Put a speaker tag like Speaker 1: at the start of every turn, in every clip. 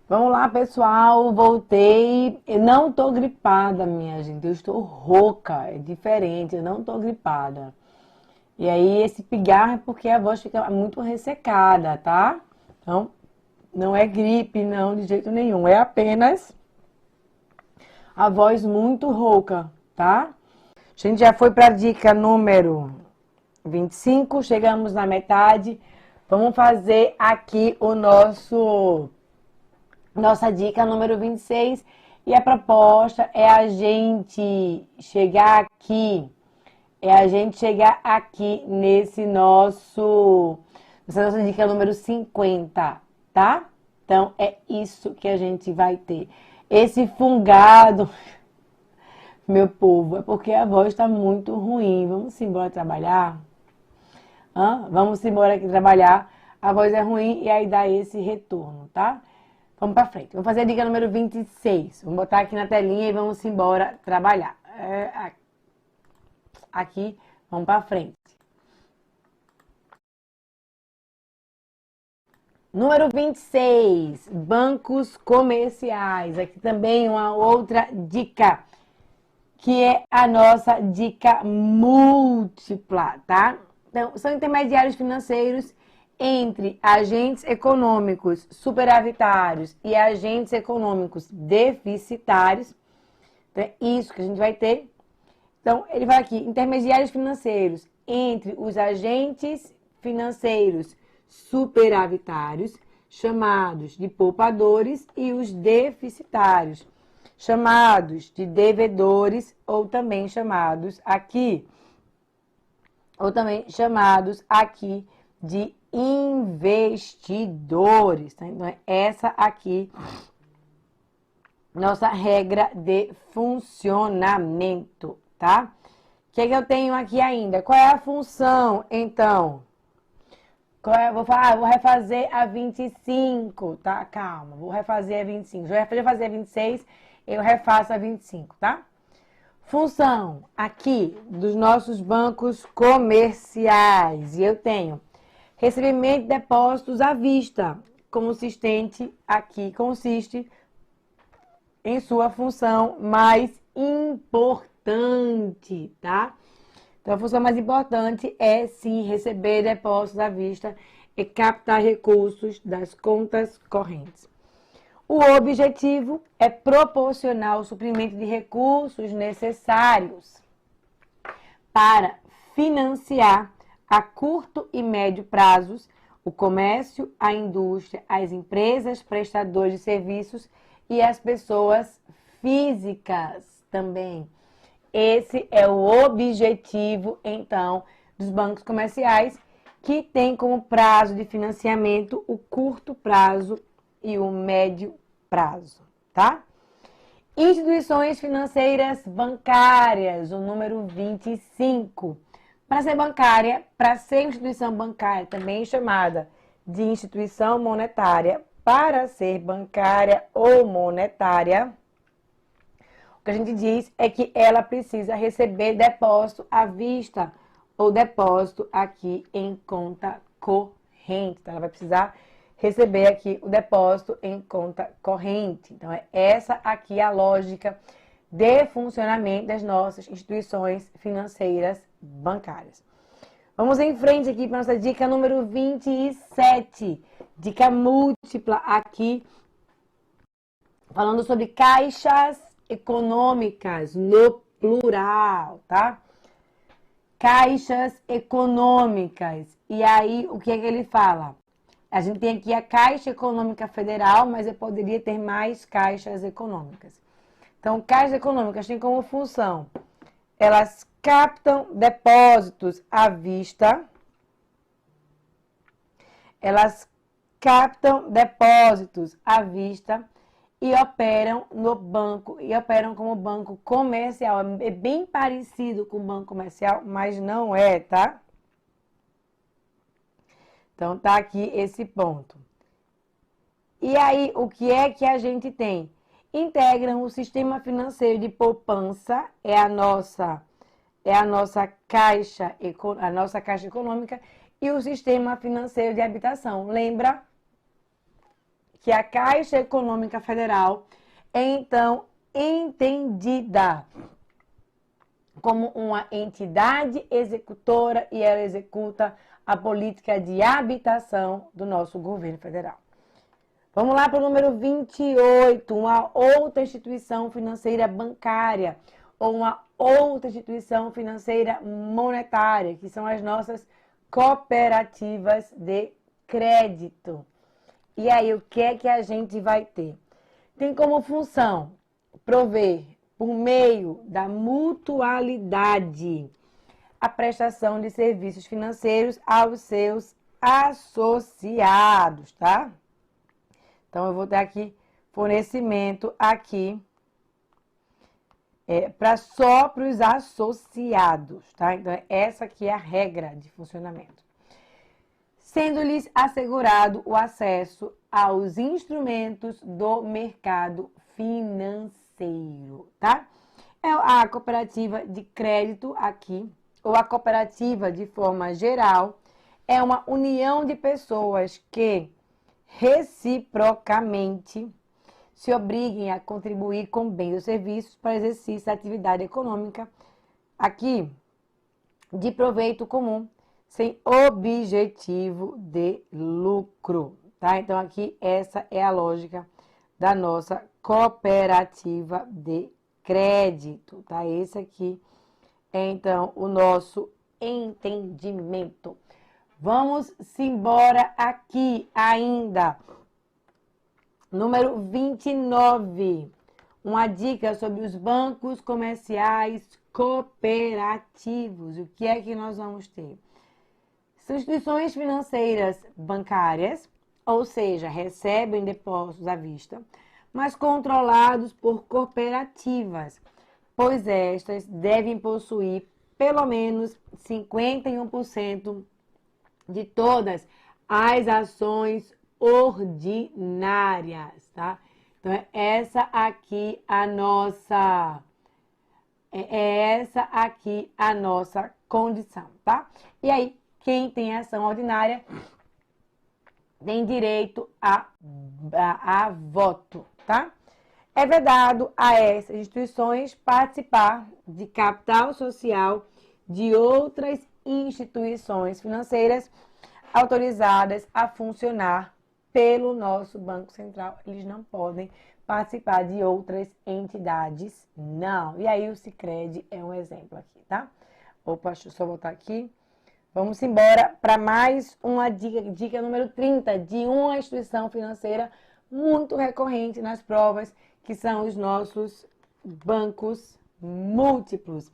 Speaker 1: Vamos lá, pessoal. Voltei. Eu não tô gripada, minha gente. Eu estou rouca. É diferente. Eu não tô gripada. E aí, esse pigarro é porque a voz fica muito ressecada, tá? Então, não é gripe, não, de jeito nenhum. É apenas a voz muito rouca, tá? A gente já foi para a dica número 25. Chegamos na metade. Vamos fazer aqui o nossa dica número 26. E a proposta é a gente chegar aqui. É a gente chegar aqui nessa nossa dica número 50, tá? Então, é isso que a gente vai ter. Esse fungado, meu povo, é porque a voz está muito ruim. Vamos embora trabalhar? Vamos embora aqui trabalhar. A voz é ruim e aí dá esse retorno, tá? Vamos pra frente. Vamos fazer a dica número 26. Vamos botar aqui na telinha e vamos embora trabalhar. Aqui, vamos pra frente. Número 26, bancos comerciais. Aqui também uma outra dica, que é a nossa dica múltipla, tá? Então, são intermediários financeiros entre agentes econômicos superavitários e agentes econômicos deficitários. Então, é isso que a gente vai ter. Então, ele vai aqui, intermediários financeiros entre os agentes financeiros superavitários, chamados de poupadores, e os deficitários, chamados de devedores, ou também chamados aqui de investidores. Tá? Então, é essa aqui nossa regra de funcionamento, tá? O que é que eu tenho aqui ainda? Qual é a função, então? Vou refazer a 25, tá? Calma, vou refazer a 25. Já fazer a 26, eu refaço a 25, tá? Função aqui dos nossos bancos comerciais. E eu tenho recebimento de depósitos à vista. Consiste em sua função mais importante, tá? Então, a função mais importante é, sim, receber depósitos à vista e captar recursos das contas correntes. O objetivo é proporcionar o suprimento de recursos necessários para financiar a curto e médio prazos o comércio, a indústria, as empresas, prestadores de serviços e as pessoas físicas também. Esse é o objetivo, então, dos bancos comerciais, que tem como prazo de financiamento o curto prazo e o médio prazo, tá? Instituições financeiras bancárias, o número 25. Para ser instituição bancária, também chamada de instituição monetária, para ser bancária ou monetária, o que a gente diz é que ela precisa receber depósito à vista ou depósito aqui em conta corrente. Então, ela vai precisar receber aqui o depósito em conta corrente. Então, é essa aqui a lógica de funcionamento das nossas instituições financeiras bancárias. Vamos em frente aqui para a nossa dica número 27. Dica múltipla aqui, falando sobre caixas econômicas no plural, tá? Caixas econômicas. E aí, o que é que ele fala? A gente tem aqui a Caixa Econômica Federal, mas eu poderia ter mais caixas econômicas. Então, caixas econômicas têm como função, elas captam depósitos à vista, e operam no banco, e operam como banco comercial. É bem parecido com o banco comercial, mas não é, tá? Então, tá aqui esse ponto. E aí, o que é que a gente tem? Integram o sistema financeiro de poupança, é a nossa caixa econômica, e o sistema financeiro de habitação. Lembra que a Caixa Econômica Federal é, então, entendida como uma entidade executora e ela executa a política de habitação do nosso governo federal. Vamos lá para o número 28, uma outra instituição financeira bancária ou uma outra instituição financeira monetária, que são as nossas cooperativas de crédito. E aí, o que é que a gente vai ter? Tem como função prover, por meio da mutualidade, a prestação de serviços financeiros aos seus associados, tá? Então, eu vou ter aqui fornecimento aqui só para os associados, tá? Então, essa aqui é a regra de funcionamento. Sendo-lhes assegurado o acesso aos instrumentos do mercado financeiro, tá? É a cooperativa de crédito aqui, ou a cooperativa de forma geral, é uma união de pessoas que reciprocamente se obriguem a contribuir com bens ou serviços para exercício da atividade econômica aqui de proveito comum, sem objetivo de lucro, tá? Então, aqui, essa é a lógica da nossa cooperativa de crédito, tá? Esse aqui é, então, o nosso entendimento. Vamos embora aqui ainda. Número 29. Uma dica sobre os bancos comerciais cooperativos. O que é que nós vamos ter? São instituições financeiras bancárias, ou seja, recebem depósitos à vista, mas controlados por cooperativas, pois estas devem possuir pelo menos 51% de todas as ações ordinárias, tá? Então, essa aqui a nossa condição, tá? E aí, quem tem ação ordinária tem direito a voto, tá? É vedado a essas instituições participar de capital social de outras instituições financeiras autorizadas a funcionar pelo nosso Banco Central. Eles não podem participar de outras entidades, não. E aí o Sicredi é um exemplo aqui, tá? Opa, deixa eu só voltar aqui. Vamos embora para mais uma dica número 30, de uma instituição financeira muito recorrente nas provas, que são os nossos bancos múltiplos.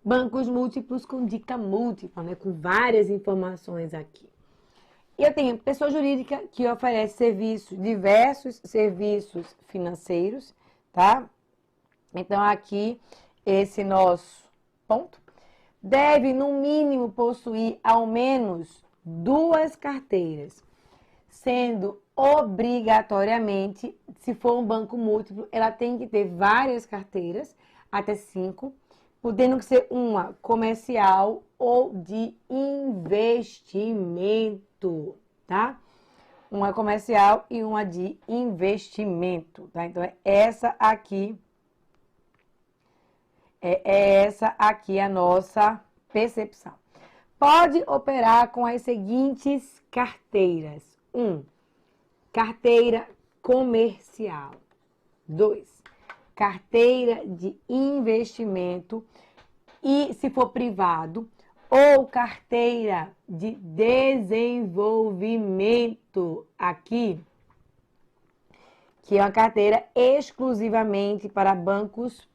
Speaker 1: Bancos múltiplos com dica múltipla, né? Com várias informações aqui. E eu tenho pessoa jurídica que oferece diversos serviços financeiros, tá? Então, aqui, esse nosso ponto. Deve, no mínimo, possuir ao menos 2 carteiras, sendo obrigatoriamente, se for um banco múltiplo, ela tem que ter várias carteiras, até 5, podendo ser uma comercial ou de investimento, tá? Uma comercial e uma de investimento, tá? Então, essa aqui a nossa percepção. Pode operar com as seguintes carteiras. 1. Carteira comercial. 2. Carteira de investimento e, se for privado, ou carteira de desenvolvimento aqui, que é uma carteira exclusivamente para bancos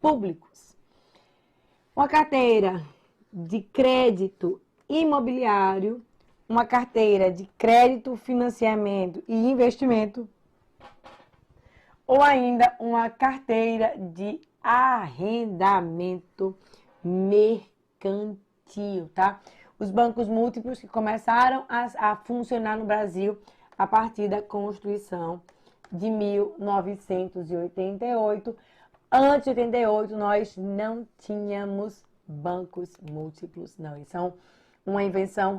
Speaker 1: públicos. Uma carteira de crédito imobiliário, uma carteira de crédito, financiamento e investimento, ou ainda uma carteira de arrendamento mercantil, tá? Os bancos múltiplos que começaram a funcionar no Brasil a partir da Constituição de 1988. Antes de 88, nós não tínhamos bancos múltiplos, não. Eles são uma invenção,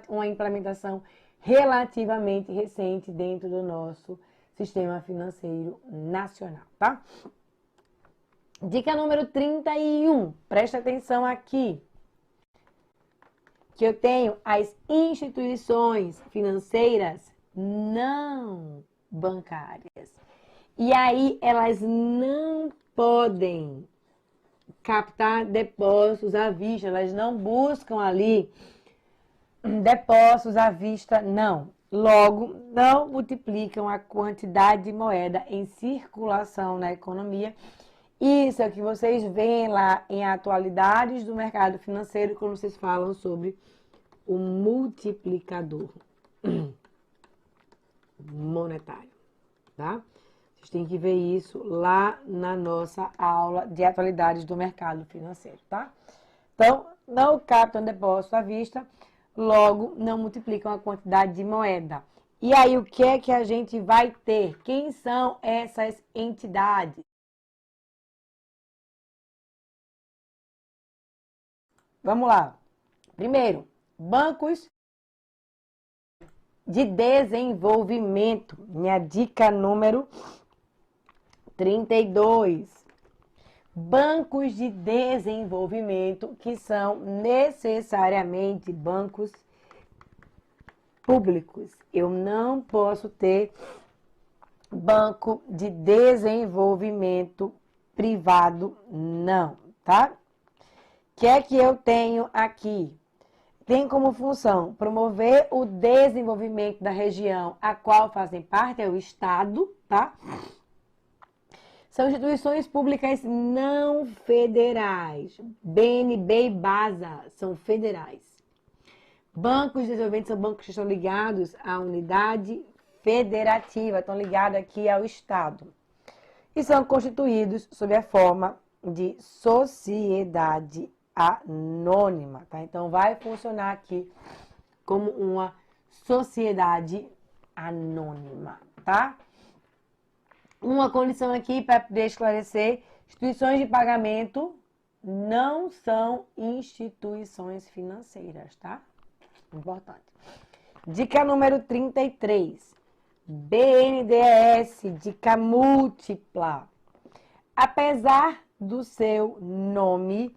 Speaker 1: uma implementação relativamente recente dentro do nosso sistema financeiro nacional, tá? Dica número 31, presta atenção aqui, que eu tenho as instituições financeiras não bancárias. E aí elas não podem captar depósitos à vista, elas não buscam ali depósitos à vista, não. Logo, não multiplicam a quantidade de moeda em circulação na economia. Isso é o que vocês veem lá em atualidades do mercado financeiro, quando vocês falam sobre o multiplicador monetário, tá? Vocês têm que ver isso lá na nossa aula de atualidades do mercado financeiro, tá? Então, não captam depósito à vista, logo não multiplicam a quantidade de moeda. E aí, o que é que a gente vai ter? Quem são essas entidades? Vamos lá. Primeiro, bancos de desenvolvimento. Minha dica número 32. Bancos de desenvolvimento que são necessariamente bancos públicos. Eu não posso ter banco de desenvolvimento privado, não, tá? O que é que eu tenho aqui? Tem como função promover o desenvolvimento da região a qual fazem parte, é o Estado, tá? São instituições públicas não federais. BNB e BASA são federais. Bancos de desenvolvimento são bancos que estão ligados à unidade federativa, estão ligados aqui ao Estado. E são constituídos sob a forma de sociedade anônima, tá? Então, vai funcionar aqui como uma sociedade anônima, tá? Uma condição aqui para poder esclarecer: instituições de pagamento não são instituições financeiras, tá? Importante. Dica número 33. BNDES, dica múltipla. Apesar do seu nome,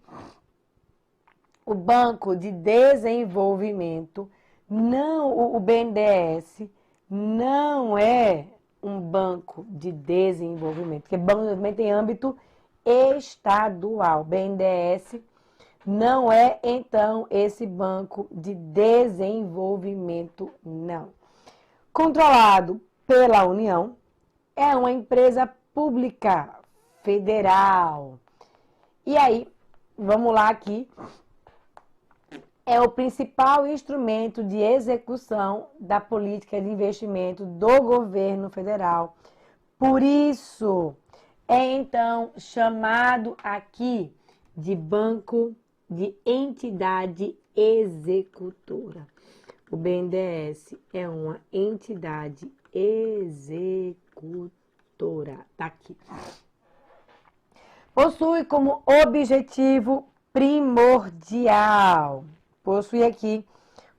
Speaker 1: o Banco de Desenvolvimento, o BNDES não é um banco de desenvolvimento, porque banco de desenvolvimento em âmbito estadual. BNDES não é, então, esse banco de desenvolvimento, não. Controlado pela União, é uma empresa pública federal. E aí, vamos lá aqui. É o principal instrumento de execução da política de investimento do governo federal. Por isso, é então chamado aqui de banco de entidade executora. O BNDES é uma entidade executora. Tá aqui. Possui como objetivo primordial. Possui aqui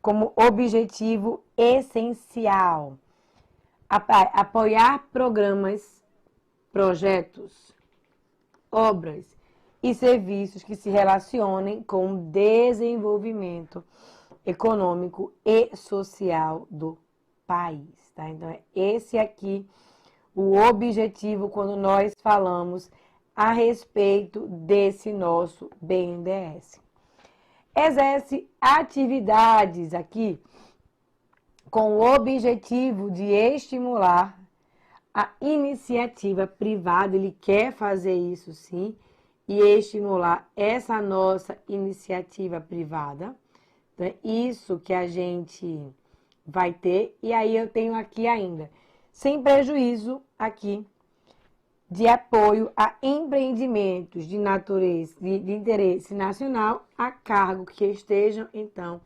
Speaker 1: como objetivo essencial apoiar programas, projetos, obras e serviços que se relacionem com o desenvolvimento econômico e social do país, tá? Então, é esse aqui o objetivo quando nós falamos a respeito desse nosso BNDES. Exerce atividades aqui com o objetivo de estimular a iniciativa privada. Ele quer fazer isso sim, e estimular essa nossa iniciativa privada. Então, é isso que a gente vai ter. E aí eu tenho aqui ainda, sem prejuízo aqui de apoio a empreendimentos de natureza de interesse nacional a cargo que estejam, então,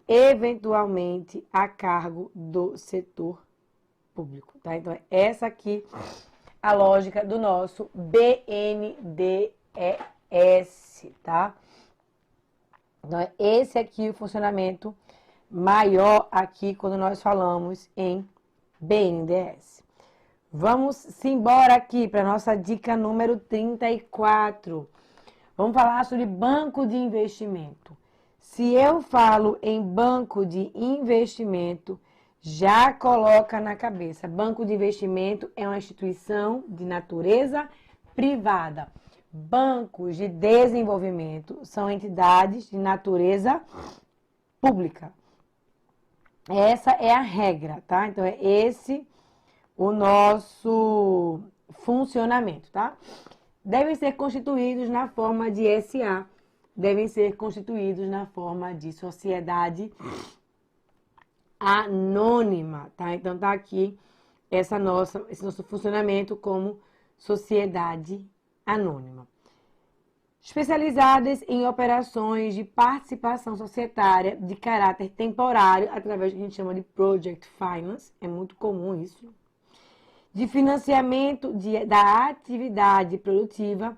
Speaker 1: eventualmente a cargo do setor público, tá? Então, essa aqui a lógica do nosso BNDES, tá? Então, esse aqui o funcionamento maior aqui quando nós falamos em BNDES. Vamos embora aqui para a nossa dica número 34. Vamos falar sobre banco de investimento. Se eu falo em banco de investimento, já coloca na cabeça. Banco de investimento é uma instituição de natureza privada. Bancos de desenvolvimento são entidades de natureza pública. Essa é a regra, tá? Então, é esse o nosso funcionamento, tá? Devem ser constituídos na forma de SA, devem ser constituídos na forma de sociedade anônima, tá? Então, tá aqui esse nosso funcionamento como sociedade anônima. Especializadas em operações de participação societária de caráter temporário, através do que a gente chama de Project Finance, é muito comum isso, de financiamento da atividade produtiva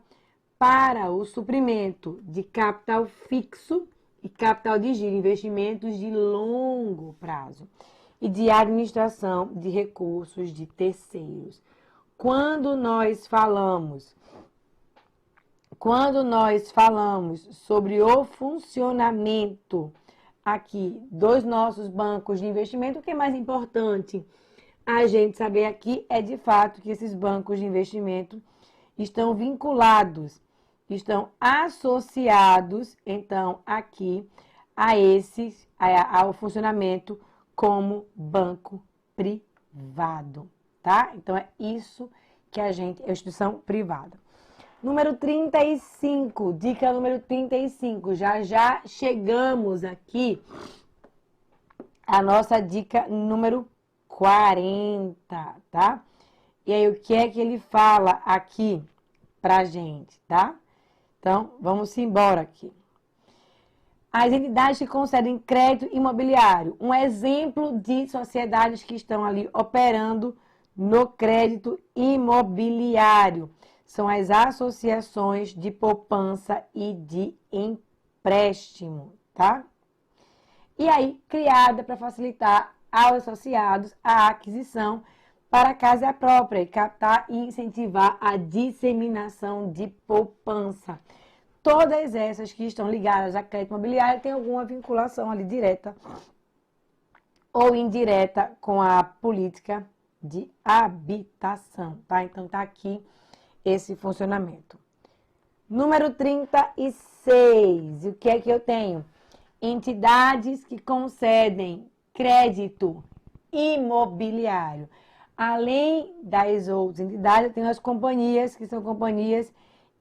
Speaker 1: para o suprimento de capital fixo e capital de giro, investimentos de longo prazo e de administração de recursos de terceiros. Quando nós falamos sobre o funcionamento aqui dos nossos bancos de investimento, o que é mais importante a gente saber aqui é de fato que esses bancos de investimento estão vinculados, estão associados, então, aqui ao funcionamento como banco privado, tá? Então, é isso que é instituição privada. Número 35, dica número 35, já chegamos aqui à nossa dica número 40, tá? E aí, o que é que ele fala aqui pra gente, tá? Então, vamos embora aqui. As entidades que concedem crédito imobiliário. Um exemplo de sociedades que estão ali operando no crédito imobiliário são as associações de poupança e de empréstimo, tá? E aí, criada para facilitar aos associados a aquisição para a casa própria e captar e incentivar a disseminação de poupança. Todas essas que estão ligadas a crédito imobiliário têm alguma vinculação ali direta ou indireta com a política de habitação, tá? Então, tá aqui esse funcionamento. Número 36, o que é que eu tenho? Entidades que concedem crédito imobiliário. Além das outras entidades, eu tenho as companhias, que são companhias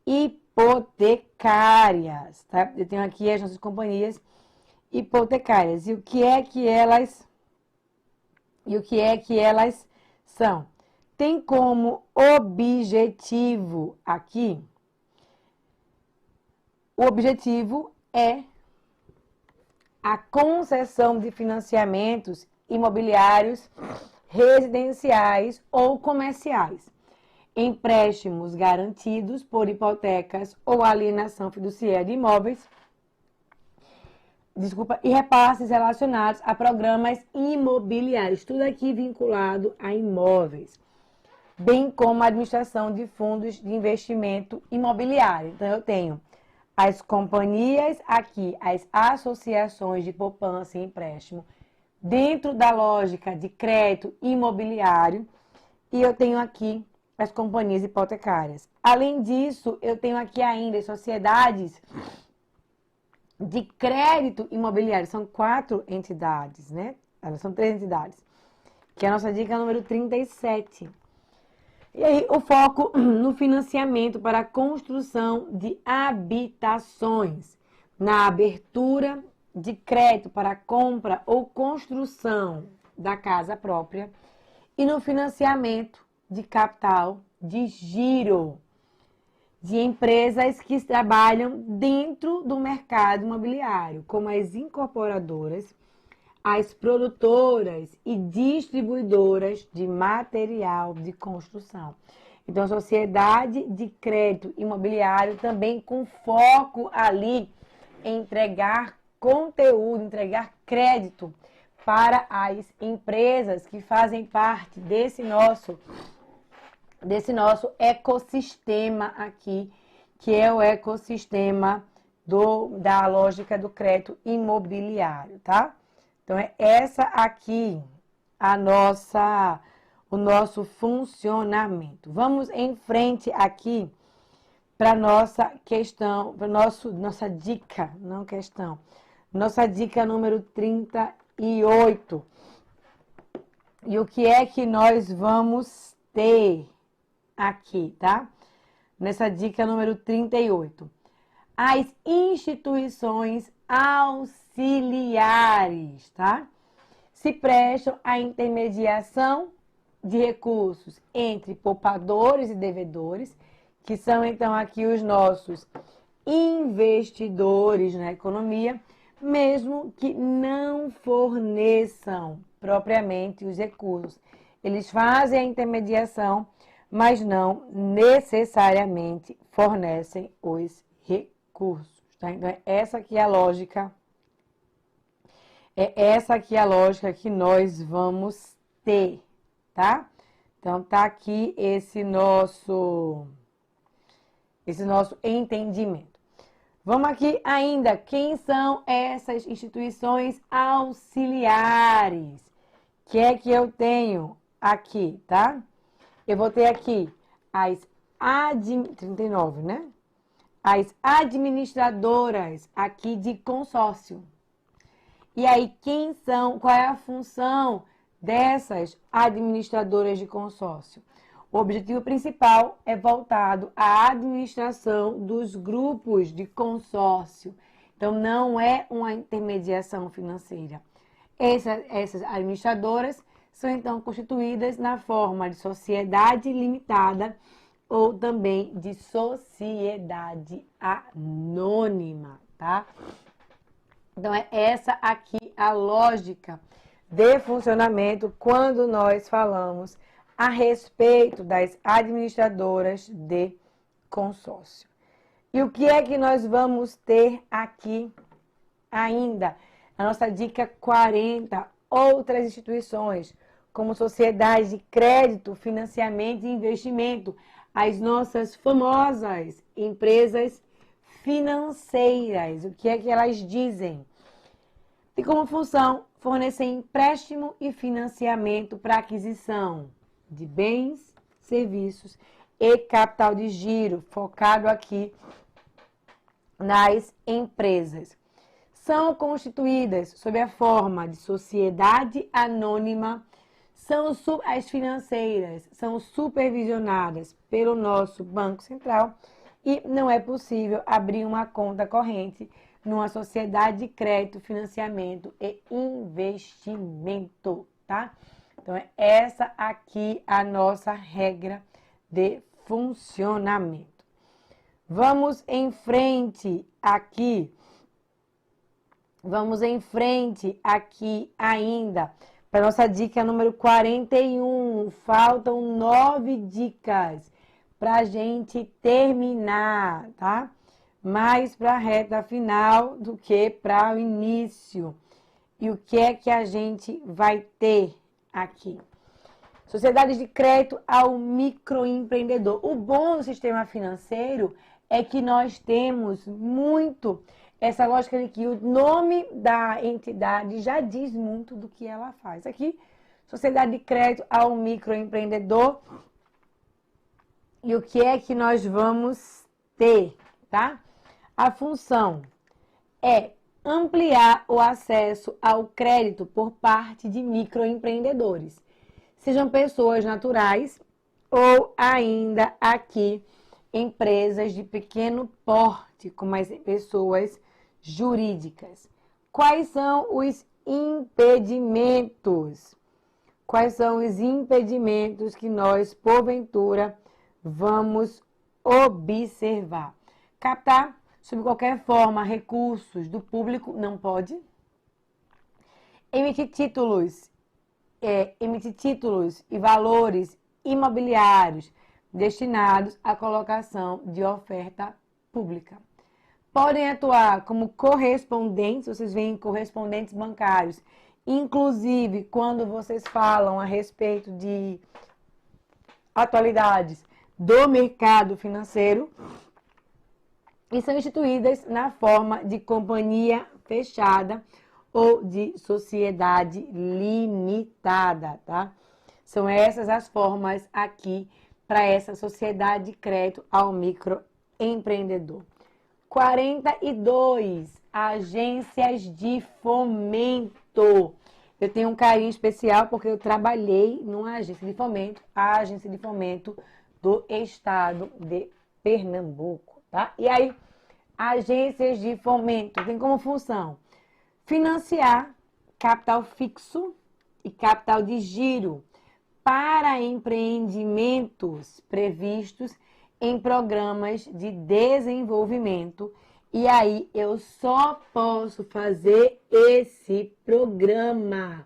Speaker 1: hipotecárias, tá? Eu tenho aqui as nossas companhias hipotecárias. E o que é que elas são? Tem como objetivo aqui, o objetivo é a concessão de financiamentos imobiliários residenciais ou comerciais, empréstimos garantidos por hipotecas ou alienação fiduciária de imóveis, e repasses relacionados a programas imobiliários, tudo aqui vinculado a imóveis, bem como a administração de fundos de investimento imobiliário. Então, eu tenho as companhias aqui, as associações de poupança e empréstimo, dentro da lógica de crédito imobiliário, e eu tenho aqui as companhias hipotecárias. Além disso, eu tenho aqui ainda as sociedades de crédito imobiliário. São 4 entidades, né? São 3 entidades, que é a nossa dica número 37. E aí, o foco no financiamento para a construção de habitações, na abertura de crédito para compra ou construção da casa própria e no financiamento de capital de giro de empresas que trabalham dentro do mercado imobiliário, como as incorporadoras, as produtoras e distribuidoras de material de construção. Então, a sociedade de crédito imobiliário também com foco ali em entregar conteúdo, entregar crédito para as empresas que fazem parte desse nosso desse nosso ecossistema aqui, que é o ecossistema da lógica do crédito imobiliário, tá? Então, é essa aqui o nosso funcionamento. Vamos em frente aqui para nossa questão, para nossa dica, não questão. Nossa dica número 38. E o que é que nós vamos ter aqui, tá? Nessa dica número 38. As instituições auxiliares, tá? Se prestam à intermediação de recursos entre poupadores e devedores, que são então aqui os nossos investidores na economia, mesmo que não forneçam propriamente os recursos. Eles fazem a intermediação, mas não necessariamente fornecem os recursos. Tá? Então, essa aqui é a lógica. É essa aqui a lógica que nós vamos ter, tá? Então, tá aqui esse nosso entendimento. Vamos aqui ainda. Quem são essas instituições auxiliares? Que é que eu tenho aqui, tá? Eu vou ter aqui as 39, né? As administradoras aqui de consórcio. E aí, qual é a função dessas administradoras de consórcio? O objetivo principal é voltado à administração dos grupos de consórcio. Então, não é uma intermediação financeira. Essas administradoras são, então, constituídas na forma de sociedade limitada ou também de sociedade anônima, tá? Então, é essa aqui a lógica de funcionamento quando nós falamos a respeito das administradoras de consórcio. E o que é que nós vamos ter aqui ainda? A nossa dica 40, outras instituições, como sociedades de crédito, financiamento e investimento, as nossas famosas empresas financeiras. O que é que elas dizem? E como função, fornecer empréstimo e financiamento para aquisição de bens, serviços e capital de giro, focado aqui nas empresas. São constituídas sob a forma de sociedade anônima, as financeiras são supervisionadas pelo nosso Banco Central e não é possível abrir uma conta corrente numa sociedade de crédito, financiamento e investimento, tá? Então, é essa aqui a nossa regra de funcionamento. Vamos em frente aqui. Vamos em frente aqui ainda para nossa dica número 41. Faltam 9 dicas para a gente terminar, tá? Mais para a reta final do que para o início. E o que é que a gente vai ter aqui? Sociedades de crédito ao microempreendedor. O bom do sistema financeiro é que nós temos muito essa lógica de que o nome da entidade já diz muito do que ela faz. Aqui, sociedade de crédito ao microempreendedor. E o que é que nós vamos ter, tá? A função é ampliar o acesso ao crédito por parte de microempreendedores, sejam pessoas naturais ou ainda aqui empresas de pequeno porte, como as pessoas jurídicas. Quais são os impedimentos? Quais são os impedimentos que nós, porventura, vamos observar? Captar, sob qualquer forma, recursos do público não pode. Emitir títulos e valores imobiliários destinados à colocação de oferta pública. Podem atuar como correspondentes, vocês veem correspondentes bancários, inclusive quando vocês falam a respeito de atualidades do mercado financeiro e são instituídas na forma de companhia fechada ou de sociedade limitada, tá? São essas as formas aqui para essa sociedade de crédito ao microempreendedor. 42, agências de fomento. Eu tenho um carinho especial porque eu trabalhei numa agência de fomento, a agência de fomento do estado de Pernambuco, tá? E aí, agências de fomento tem como função financiar capital fixo e capital de giro para empreendimentos previstos em programas de desenvolvimento. E aí eu só posso fazer esse programa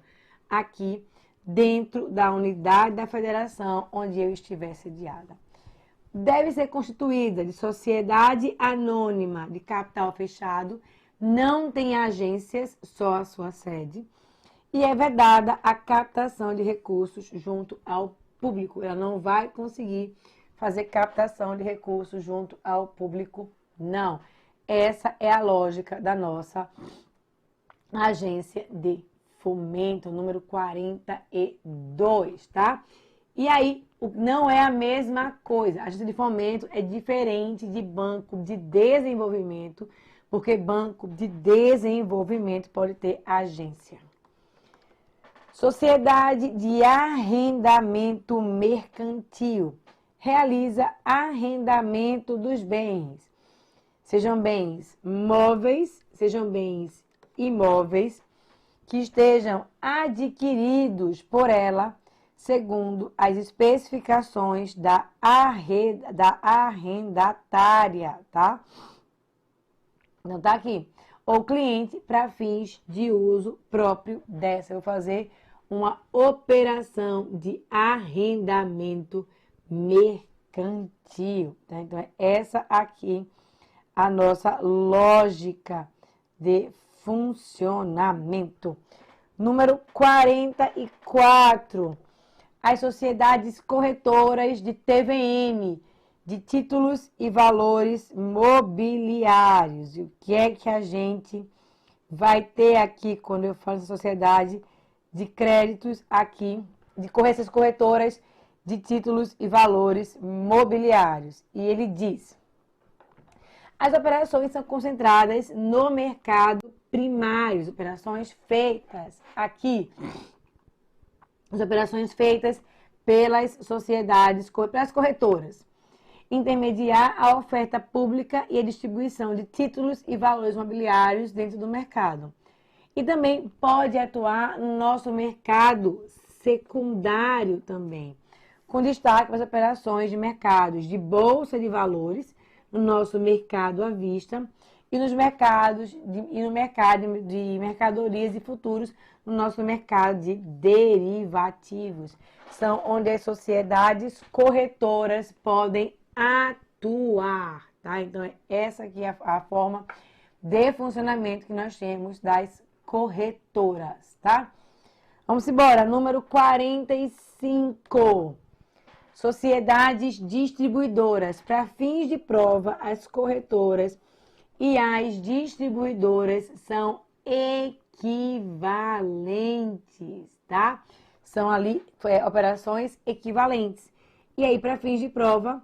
Speaker 1: aqui dentro da unidade da federação onde eu estiver sediada. Deve ser constituída de sociedade anônima de capital fechado, não tem agências, só a sua sede, e é vedada a captação de recursos junto ao público. Ela não vai conseguir fazer captação de recursos junto ao público, não. Essa é a lógica da nossa agência de fomento, número 42, tá? E aí, não é a mesma coisa. A agência de fomento é diferente de banco de desenvolvimento, porque banco de desenvolvimento pode ter agência. Sociedade de arrendamento mercantil. Realiza arrendamento dos bens. Sejam bens móveis, sejam bens imóveis, que estejam adquiridos por ela, segundo as especificações da arrendatária, tá? Não tá aqui. Ou cliente para fins de uso próprio dessa. Eu vou fazer uma operação de arrendamento mercantil, tá? Então, é essa aqui a nossa lógica de funcionamento. Número 44. As sociedades corretoras de TVM, de títulos e valores mobiliários. E o que é que a gente vai ter aqui quando eu falo de sociedade de créditos aqui, de essas corretoras de títulos e valores mobiliários? E ele diz: as operações são concentradas no mercado primário, as operações feitas aqui, as operações feitas pelas sociedades, pelas corretoras. Intermediar a oferta pública e a distribuição de títulos e valores mobiliários dentro do mercado. E também pode atuar no nosso mercado secundário também, com destaque para as operações de mercados de bolsa de valores, no nosso mercado à vista, e no mercado de mercadorias e futuros, no nosso mercado de derivativos. São onde as sociedades corretoras podem atuar, tá? Então, essa aqui é a forma de funcionamento que nós temos das corretoras, tá? Vamos embora, número 45. Sociedades distribuidoras. Para fins de prova, as corretoras e as distribuidoras são equivalentes, tá? São ali operações equivalentes. E aí, para fins de prova,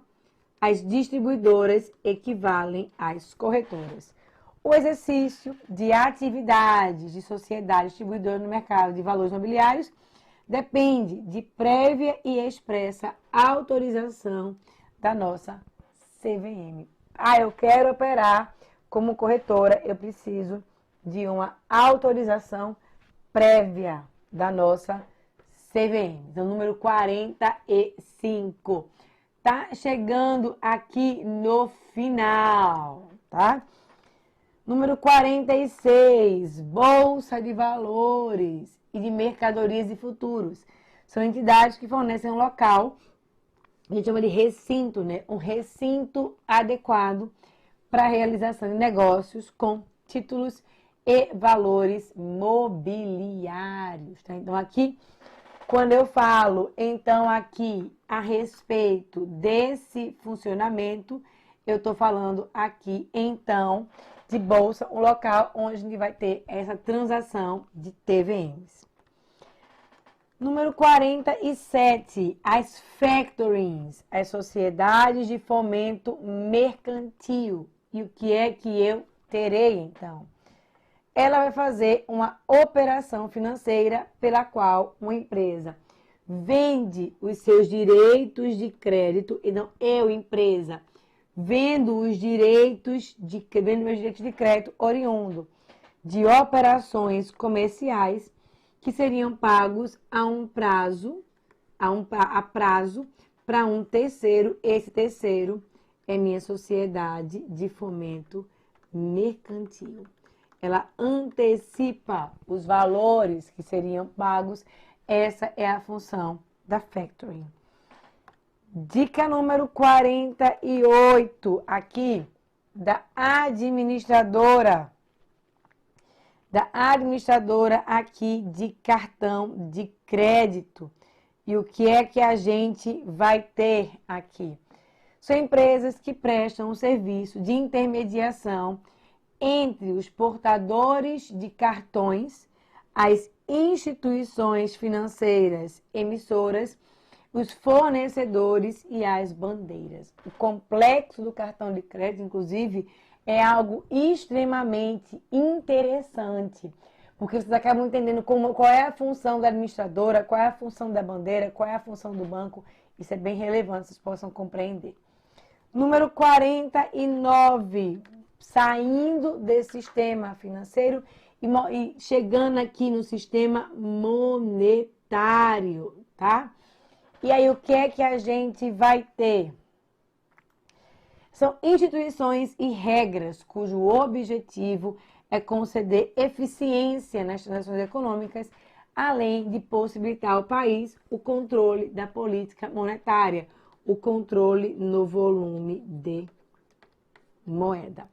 Speaker 1: as distribuidoras equivalem às corretoras. O exercício de atividades de sociedade distribuidora no mercado de valores mobiliários depende de prévia e expressa autorização da nossa CVM. Eu quero operar como corretora, eu preciso de uma autorização prévia da nossa CVM. Então, número 45. Tá chegando aqui no final, tá? Número 46, Bolsa de Valores e de Mercadorias e Futuros. São entidades que fornecem um local, a gente chama de recinto, né? Um recinto adequado para a realização de negócios com títulos e valores mobiliários, tá? Então, aqui Quando eu falo, então, aqui a respeito desse funcionamento, eu estou falando aqui, então, de bolsa, um local onde a gente vai ter essa transação de TVMs. Número 47, as factorings, as sociedades de fomento mercantil. E o que é que eu terei, então? Ela vai fazer uma operação financeira pela qual uma empresa vende os seus direitos de crédito, e não eu, empresa, vendo os direitos vendo meus direitos de crédito oriundo de operações comerciais que seriam pagos a prazo para um terceiro. Esse terceiro é minha sociedade de fomento mercantil. Ela antecipa os valores que seriam pagos. Essa é a função da factoring. Dica número 48, aqui, da administradora aqui de cartão de crédito. E o que é que a gente vai ter aqui? São empresas que prestam um serviço de intermediação entre os portadores de cartões, as instituições financeiras emissoras, os fornecedores e as bandeiras. O complexo do cartão de crédito, inclusive, é algo extremamente interessante, porque vocês acabam entendendo qual é a função da administradora, qual é a função da bandeira, qual é a função do banco. Isso é bem relevante, vocês possam compreender. Número 49, saindo desse sistema financeiro e chegando aqui no sistema monetário, tá? E aí, o que é que a gente vai ter? São instituições e regras cujo objetivo é conceder eficiência nas transações econômicas, além de possibilitar ao país o controle da política monetária, o controle no volume de moeda.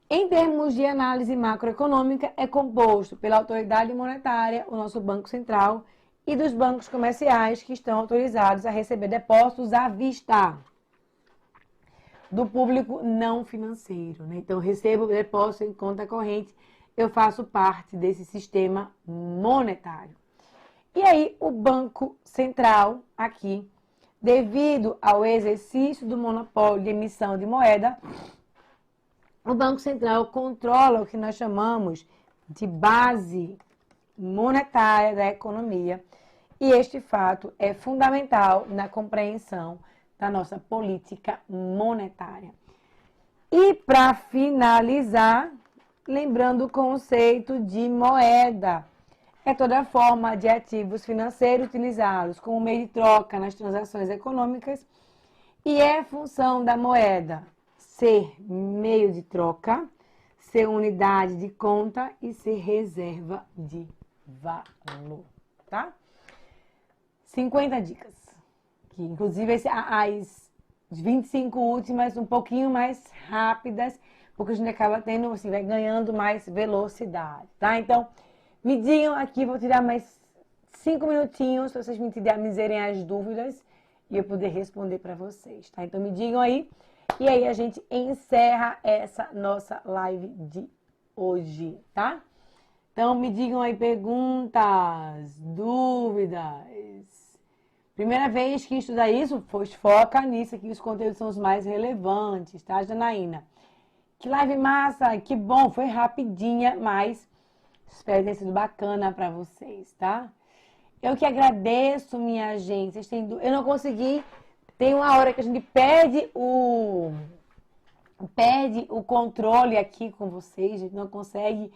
Speaker 1: Em termos de análise macroeconômica, é composto pela autoridade monetária, o nosso Banco Central, e dos bancos comerciais que estão autorizados a receber depósitos à vista do público não financeiro, né? Então, eu recebo depósito em conta corrente, eu faço parte desse sistema monetário. E aí, o Banco Central, aqui, devido ao exercício do monopólio de emissão de moeda, o Banco Central controla o que nós chamamos de base monetária da economia, e este fato é fundamental na compreensão da nossa política monetária. E para finalizar, lembrando o conceito de moeda, é toda forma de ativos financeiros utilizados como meio de troca nas transações econômicas, e é função da moeda ser meio de troca, ser unidade de conta e ser reserva de valor, tá? 50 dicas, que inclusive as 25 últimas um pouquinho mais rápidas, porque a gente acaba tendo, assim, vai ganhando mais velocidade, tá? Então, me digam aqui, vou tirar mais 5 minutinhos para vocês me dizerem as dúvidas e eu poder responder para vocês, tá? Então, me digam aí, e aí a gente encerra essa nossa live de hoje, tá? Então, me digam aí perguntas, dúvidas. Primeira vez que estuda isso, pois foca nisso, que os conteúdos são os mais relevantes, tá, Janaína? Que live massa, que bom, foi rapidinha, mas espero que tenha sido bacana para vocês, tá? Eu que agradeço, minha gente. Eu não consegui, tem uma hora que a gente perde o controle aqui com vocês, a gente não consegue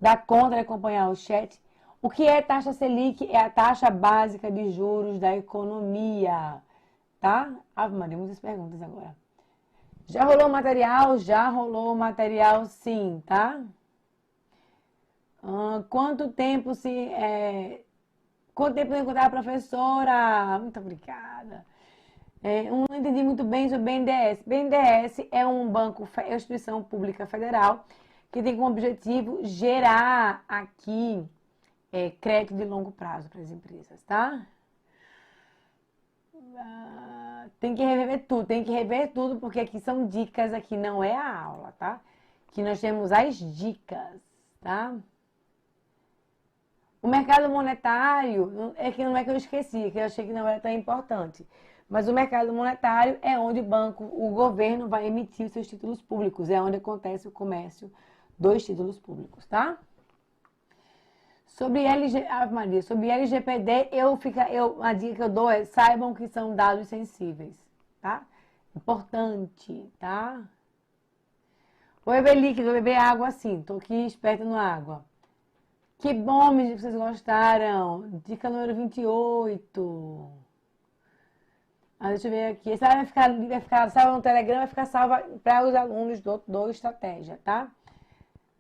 Speaker 1: dar conta de acompanhar o chat. O que é taxa Selic? É a taxa básica de juros da economia, tá? Ave Maria, muitas perguntas agora. Já rolou material? Já rolou material, sim, tá? Quanto tempo encontrar a professora? Muito obrigada. Não entendi muito bem sobre o BNDES. BNDES é um banco, é uma instituição pública federal que tem como objetivo gerar aqui crédito de longo prazo para as empresas, tá? Tem que rever tudo, porque aqui são dicas, aqui não é a aula, tá? Aqui nós temos as dicas, tá? O mercado monetário, não é que eu esqueci, é que eu achei que não era tão importante. Mas o mercado monetário é onde o governo vai emitir os seus títulos públicos, é onde acontece o comércio dos títulos públicos, tá? Sobre LGPD, a dica que eu dou é saibam que são dados sensíveis, tá? Importante, tá? Vou beber líquido, vou beber água sim, tô aqui esperta no água. Que bom, me diga que vocês gostaram. Dica número 28. Deixa eu ver aqui. Essa vai ficar salva no Telegram, vai ficar salva para os alunos do Estratégia, tá?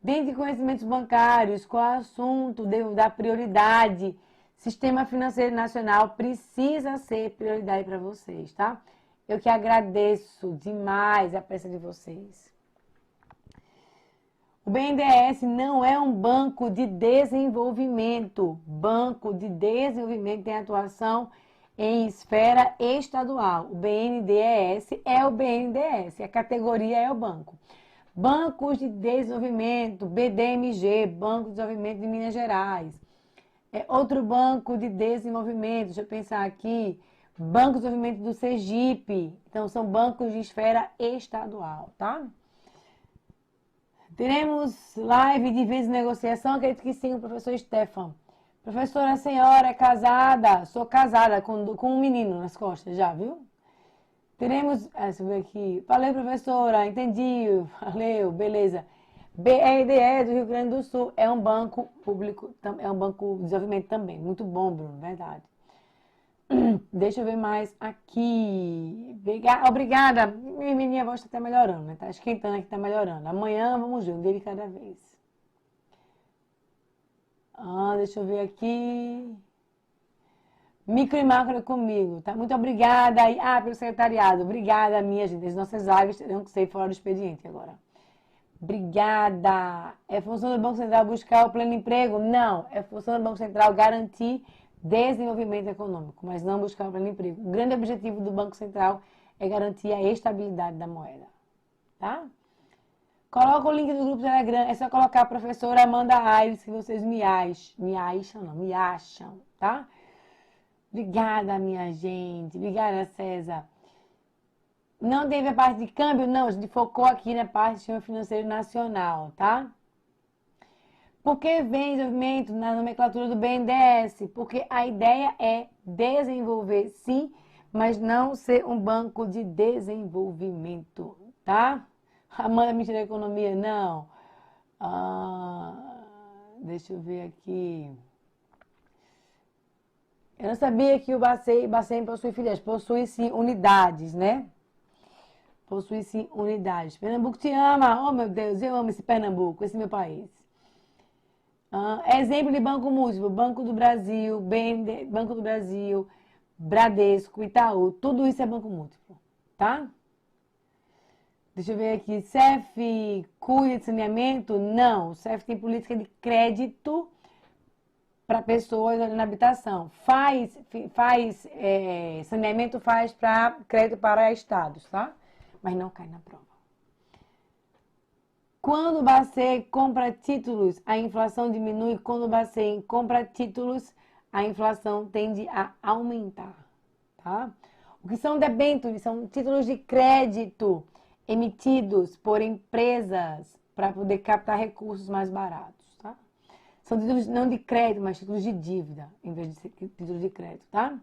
Speaker 1: Dentro de conhecimentos bancários, qual é o assunto? Devo dar prioridade. Sistema financeiro nacional precisa ser prioridade para vocês, tá? Eu que agradeço demais a presença de vocês. O BNDES não é um banco de desenvolvimento. Banco de desenvolvimento tem atuação em esfera estadual. O BNDES é o BNDES, a categoria é o banco. Bancos de desenvolvimento, BDMG, Banco de Desenvolvimento de Minas Gerais. Outro banco de desenvolvimento, deixa eu pensar aqui, Banco de Desenvolvimento do Sergipe. Então, são bancos de esfera estadual, tá? Teremos live de vendas e negociação, acredito que sim, o professor Stefan. Professora, a senhora é casada? Sou casada com um menino nas costas, já, viu? Teremos, deixa eu ver aqui. Valeu, professora, entendi. Valeu, beleza. BRDE do Rio Grande do Sul é um banco público, é um banco de desenvolvimento também. Muito bom, Bruno, verdade. Deixa eu ver mais aqui. Obrigada. Minha voz está até melhorando, né? Tá esquentando aqui, tá melhorando. Amanhã vamos ver, um dia de cada vez. Deixa eu ver aqui. Micro e macro comigo, tá? Muito obrigada. Pelo secretariado. Obrigada, minha gente. As nossas vagas terão que ser fora do expediente agora. Obrigada. É função do Banco Central buscar o pleno emprego? Não. É função do Banco Central garantir desenvolvimento econômico, mas não buscar o pleno emprego. O grande objetivo do Banco Central é garantir a estabilidade da moeda, tá? Coloca o link do grupo Telegram. É só colocar a professora Amanda Aires que vocês me acham, tá? Obrigada, minha gente. Obrigada, César. Não teve a parte de câmbio? Não, a gente focou aqui na parte do sistema financeiro nacional, tá? Por que vem desenvolvimento na nomenclatura do BNDES? Porque a ideia é desenvolver, sim, mas não ser um banco de desenvolvimento, tá? Amanda, mentira da economia, não. Deixa eu ver aqui. Eu não sabia que o Bacen possui filiais. Possui sim unidades, né? Possui sim unidades. Pernambuco te ama. Oh, meu Deus, eu amo esse Pernambuco, esse meu país. Exemplo de banco múltiplo. Banco do Brasil, Banco do Brasil, Bradesco, Itaú. Tudo isso é banco múltiplo, tá? Deixa eu ver aqui. CEF cuida de saneamento? Não. O CEF tem política de crédito para pessoas na habitação. Saneamento faz para crédito para estados, tá? Mas não cai na prova. Quando o Bacen compra títulos, a inflação diminui. Quando o Bacen compra títulos, a inflação tende a aumentar, tá? O que são debêntures? São títulos de crédito emitidos por empresas para poder captar recursos mais baratos, tá? São títulos não de crédito, mas títulos de dívida, em vez de ser títulos de crédito, tá?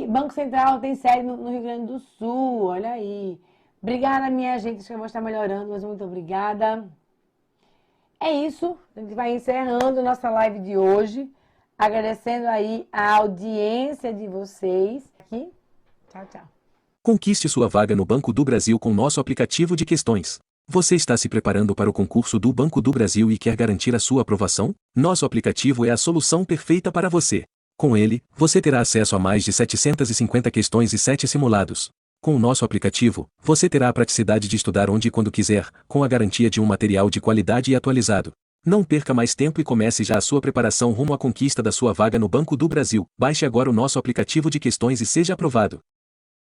Speaker 1: Banco Central tem sede no Rio Grande do Sul, olha aí. Obrigada, minha gente, acho que eu vou estar melhorando, mas muito obrigada. É isso, a gente vai encerrando nossa live de hoje, agradecendo aí a audiência de vocês aqui. Tchau, tchau.
Speaker 2: Conquiste sua vaga no Banco do Brasil com nosso aplicativo de questões. Você está se preparando para o concurso do Banco do Brasil e quer garantir a sua aprovação? Nosso aplicativo é a solução perfeita para você. Com ele, você terá acesso a mais de 750 questões e 7 simulados. Com o nosso aplicativo, você terá a praticidade de estudar onde e quando quiser, com a garantia de um material de qualidade e atualizado. Não perca mais tempo e comece já a sua preparação rumo à conquista da sua vaga no Banco do Brasil. Baixe agora o nosso aplicativo de questões e seja aprovado.